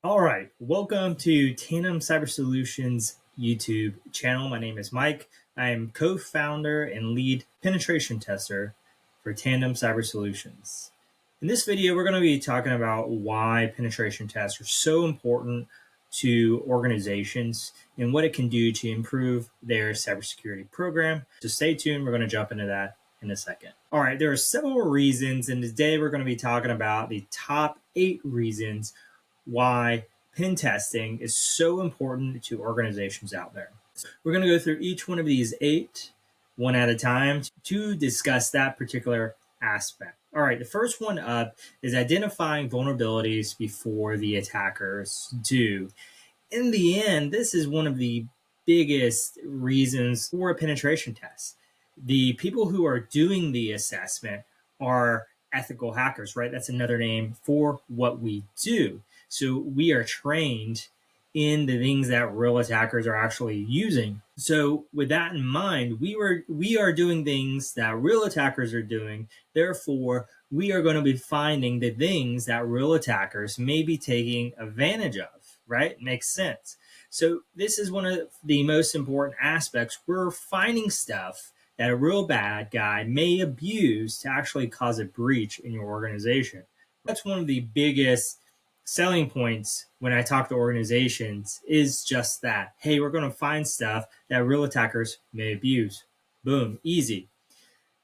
All right, welcome to Tandem Cyber Solutions YouTube channel. My name is Mike. I am co-founder and lead penetration tester for Tandem Cyber Solutions. In this video, we're going to be talking about why penetration tests are so important to organizations and what it can do to improve their cybersecurity program. So stay tuned. We're going to jump into that in a second. All right, there are several reasons, and today we're going to be talking about the top 8 reasons why pen testing is so important to organizations out there. We're going to go through each one of these 8 one at a time to discuss that particular aspect. All right, the first one up is identifying vulnerabilities before the attackers do. In the end, this is one of the biggest reasons for a penetration test. The people who are doing the assessment are ethical hackers, right? That's another name for what we do. So we are trained in the things that real attackers are actually using. So with that in mind, we are doing things that real attackers are doing. Therefore, we are going to be finding the things that real attackers may be taking advantage of, right? Makes sense. So this is one of the most important aspects. We're finding stuff that a real bad guy may abuse to actually cause a breach in your organization. That's one of the biggest selling points when I talk to organizations is just that. Hey, we're going to find stuff that real attackers may abuse. Boom, easy.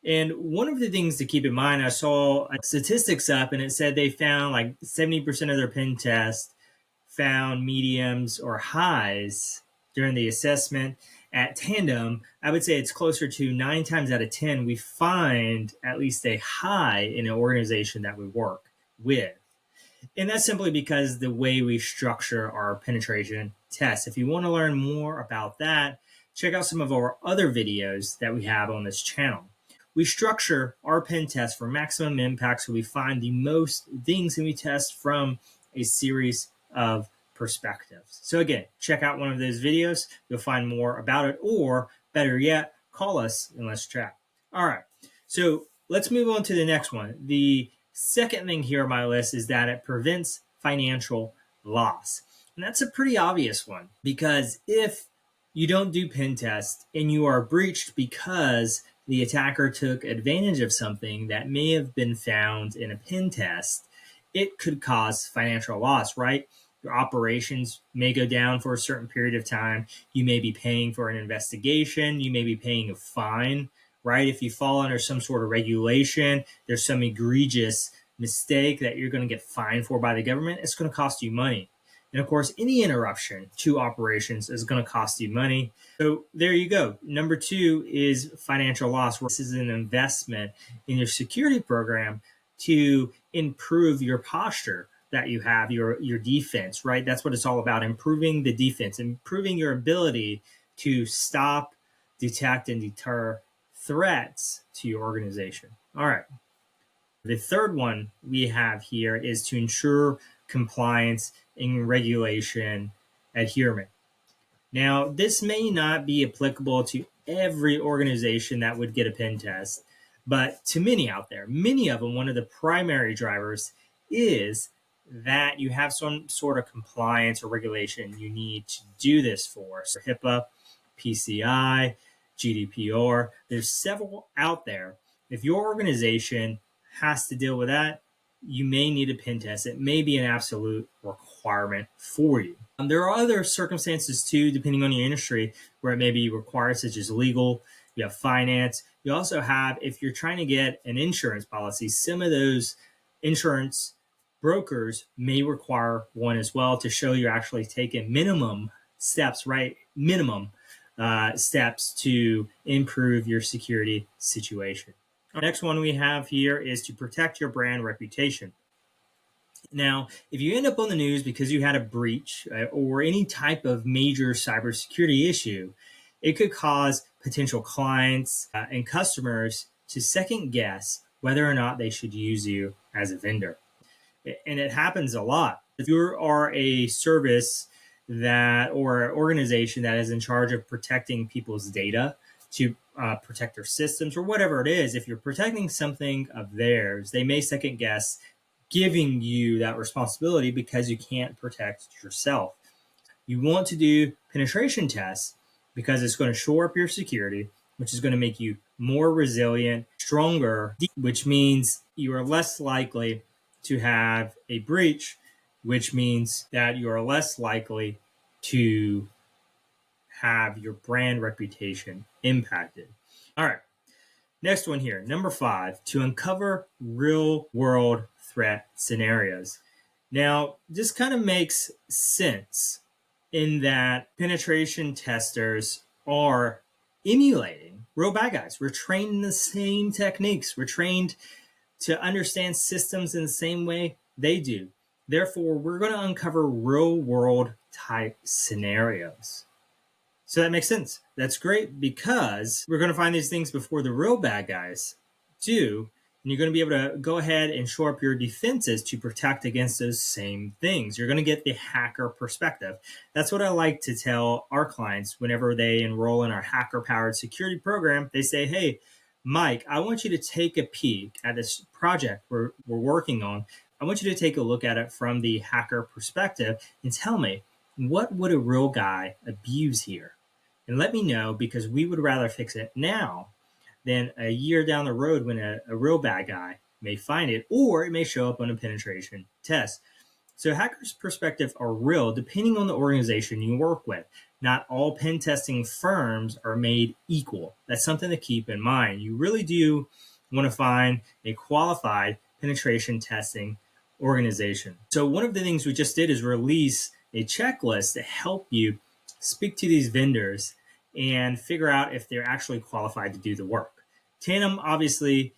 And one of the things to keep in mind, I saw statistics up and it said they found like 70% of their pen tests found mediums or highs during the assessment. At Tandem, I would say it's closer to 9 times out of 10, we find at least a high in an organization that we work with. And that's simply because the way we structure our penetration tests. If you want to learn more about that, check out some of our other videos that we have on this channel. We structure our pen test for maximum impact, so we find the most things and we test from a series of perspectives. So again, check out one of those videos. You'll find more about it, or better yet, call us and let's chat. All right, so let's move on to the next one. The second thing here on my list is that it prevents financial loss. And that's a pretty obvious one, because if you don't do pen tests and you are breached because the attacker took advantage of something that may have been found in a pen test, it could cause financial loss, right? Your operations may go down for a certain period of time. You may be paying for an investigation. You may be paying a fine, right? If you fall under some sort of regulation, there's some egregious mistake that you're going to get fined for by the government, it's going to cost you money. And of course, any interruption to operations is going to cost you money. So there you go. Number 2 is financial loss. This is an investment in your security program to improve your posture that you have, your defense, right? That's what it's all about, improving the defense, improving your ability to stop, detect, and deter threats to your organization. All right. The third one we have here is to ensure compliance and regulation adherence. Now, this may not be applicable to every organization that would get a pen test, but to many out there, many of them, one of the primary drivers is that you have some sort of compliance or regulation you need to do this for. So HIPAA, PCI, GDPR, there's several out there. If your organization has to deal with that, you may need a pen test. It may be an absolute requirement for you. There are other circumstances too, depending on your industry, where it may be required, such as legal, you have finance. You also have, if you're trying to get an insurance policy, some of those insurance brokers may require one as well to show you're actually taking minimum steps, right? Minimum steps to improve your security situation. Our next one we have here is to protect your brand reputation. Now, if you end up on the news because you had a breach or any type of major cybersecurity issue, it could cause potential clients and customers to second guess whether or not they should use you as a vendor. And it happens a lot. If you are a service that or an organization that is in charge of protecting people's data to protect their systems or whatever it is, if you're protecting something of theirs, they may second guess, giving you that responsibility because you can't protect yourself. You want to do penetration tests because it's going to shore up your security, which is going to make you more resilient, stronger, which means you are less likely to have a breach, which means that you are less likely to have your brand reputation impacted. All right. Next one here, number 5, to uncover real world threat scenarios. Now, this kind of makes sense in that penetration testers are emulating real bad guys. We're trained in the same techniques. We're trained to understand systems in the same way they do. Therefore, we're going to uncover real world type scenarios. So that makes sense. That's great because we're going to find these things before the real bad guys do. And you're going to be able to go ahead and shore up your defenses to protect against those same things. You're going to get the hacker perspective. That's what I like to tell our clients whenever they enroll in our hacker-powered security program. They say, hey, Mike, I want you to take a peek at this project we're working on. I want you to take a look at it from the hacker perspective and tell me, what would a real guy abuse here? And let me know, because we would rather fix it now than a year down the road when a real bad guy may find it, or it may show up on a penetration test. So hackers' perspectives are real depending on the organization you work with. Not all pen testing firms are made equal. That's something to keep in mind. You really do want to find a qualified penetration testing organization. So one of the things we just did is release a checklist to help you speak to these vendors and figure out if they're actually qualified to do the work. Tandem obviously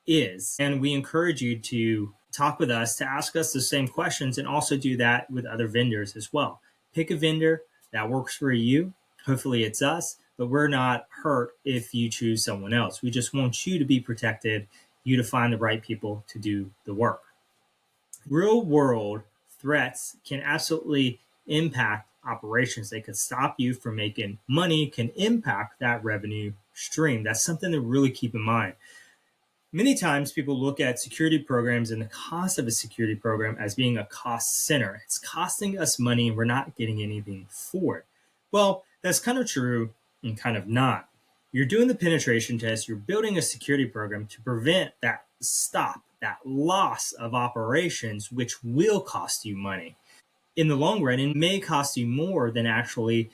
is, and we encourage you to talk with us, to ask us the same questions, and also do that with other vendors as well. Pick a vendor that works for you. Hopefully it's us, but we're not hurt if you choose someone else. We just want you to be protected, you to find the right people to do the work. Real world threats can absolutely impact operations. They could stop you from making money, can impact that revenue stream. That's something to really keep in mind. Many times people look at security programs and the cost of a security program as being a cost center. It's costing us money and we're not getting anything for it. Well, that's kind of true and kind of not. You're doing the penetration test, you're building a security program to prevent that loss of operations, which will cost you money. In the long run, it may cost you more than actually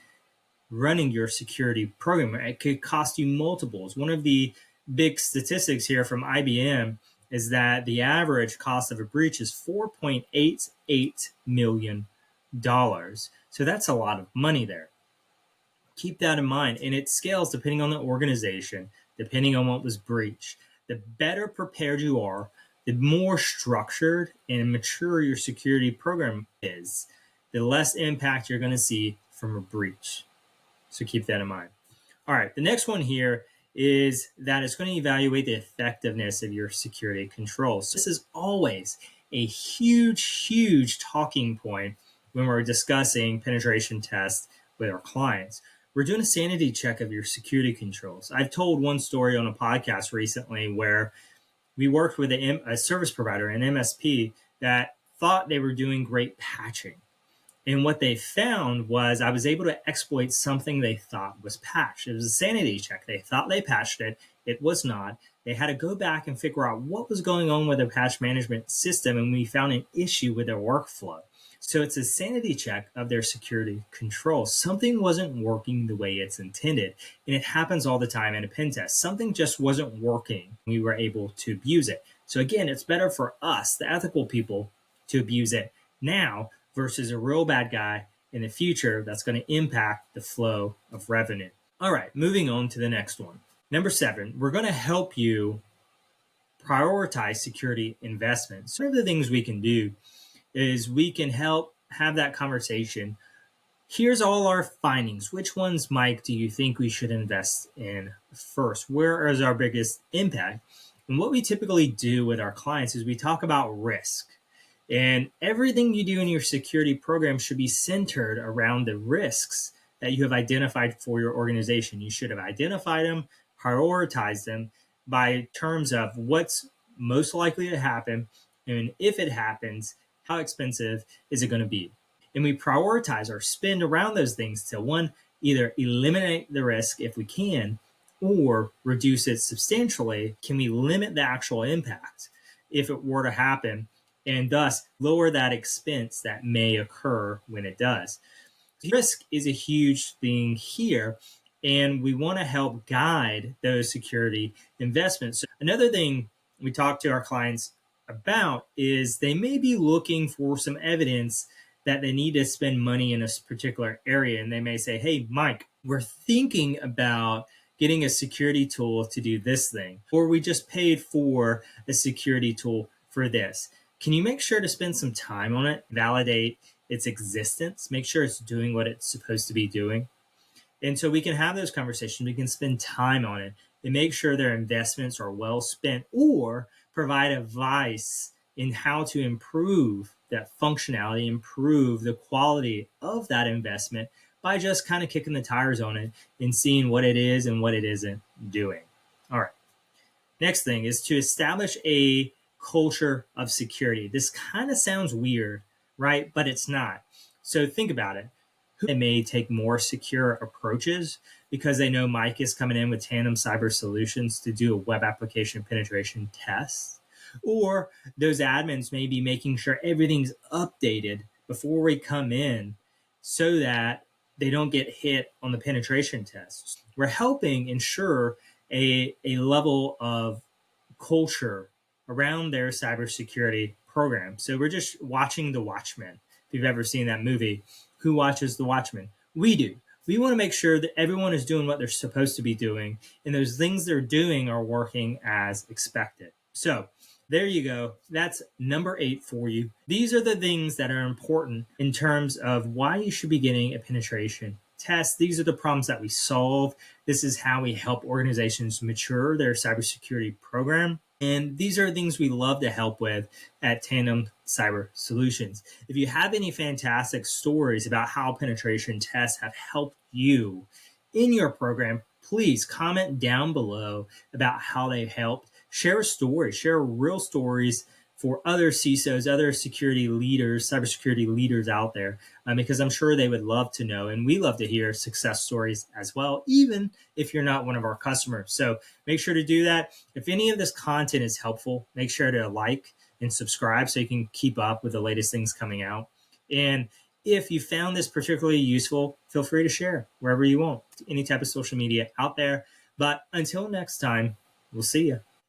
running your security program. It could cost you multiples. One of the big statistics here from IBM is that the average cost of a breach is $4.88 million. So that's a lot of money there. Keep that in mind. And it scales depending on the organization, depending on what was breached. The better prepared you are, the more structured and mature your security program is, the less impact you're going to see from a breach. So keep that in mind. All right, the next one here is that it's going to evaluate the effectiveness of your security controls. So this is always a huge talking point when we're discussing penetration tests with our clients. We're doing a sanity check of your security controls. I've told one story on a podcast recently where we worked with a service provider, an MSP, that thought they were doing great patching. And what they found was I was able to exploit something they thought was patched. It was a sanity check. They thought they patched it. It was not. They had to go back and figure out what was going on with their patch management system, and we found an issue with their workflow. So it's a sanity check of their security control. Something wasn't working the way it's intended, and it happens all the time in a pen test. Something just wasn't working. We were able to abuse it. So again, it's better for us, the ethical people, to abuse it now versus a real bad guy in the future that's going to impact the flow of revenue. All right, moving on to the next one. Number 7, we're going to help you prioritize security investments. One of the things we can do is we can help have that conversation. Here's all our findings. Which ones, Mike, do you think we should invest in first? Where is our biggest impact? And what we typically do with our clients is we talk about risk. And everything you do in your security program should be centered around the risks that you have identified for your organization. You should have identified them, prioritized them by terms of what's most likely to happen, And if it happens, how expensive is it going to be? And we prioritize our spend around those things to one, either eliminate the risk if we can, or reduce it substantially. Can we limit the actual impact if it were to happen, and thus lower that expense that may occur when it does? Risk is a huge thing here, and we want to help guide those security investments. So another thing we talk to our clients about is they may be looking for some evidence that they need to spend money in a particular area. And they may say, hey, Mike, we're thinking about getting a security tool to do this thing, or we just paid for a security tool for this. Can you make sure to spend some time on it, validate its existence, make sure it's doing what it's supposed to be doing? And so we can have those conversations. We can spend time on it and make sure their investments are well spent, or provide advice in how to improve that functionality, improve the quality of that investment by just kind of kicking the tires on it and seeing what it is and what it isn't doing. All right. Next thing is to establish a culture of security. This kind of sounds weird, right? But it's not. So think about it. They may take more secure approaches because they know Mike is coming in with Tandem Cyber Solutions to do a web application penetration test. Or those admins may be making sure everything's updated before we come in so that they don't get hit on the penetration tests. We're helping ensure a level of culture around their cybersecurity program. So we're just watching The Watchmen. If you've ever seen that movie, who watches The Watchmen? We do. We want to make sure that everyone is doing what they're supposed to be doing, and those things they're doing are working as expected. So there you go. That's number 8 for you. These are the things that are important in terms of why you should be getting a penetration test. These are the problems that we solve. This is how we help organizations mature their cybersecurity program. And these are things we love to help with at Tandem Cyber Solutions. If you have any fantastic stories about how penetration tests have helped you in your program, please comment down below about how they helped. Share a story, share real stories for other CISOs, other security leaders, cybersecurity leaders out there, because I'm sure they would love to know. And we love to hear success stories as well, even if you're not one of our customers. So make sure to do that. If any of this content is helpful, make sure to like and subscribe so you can keep up with the latest things coming out. And if you found this particularly useful, feel free to share wherever you want, any type of social media out there. But until next time, we'll see you.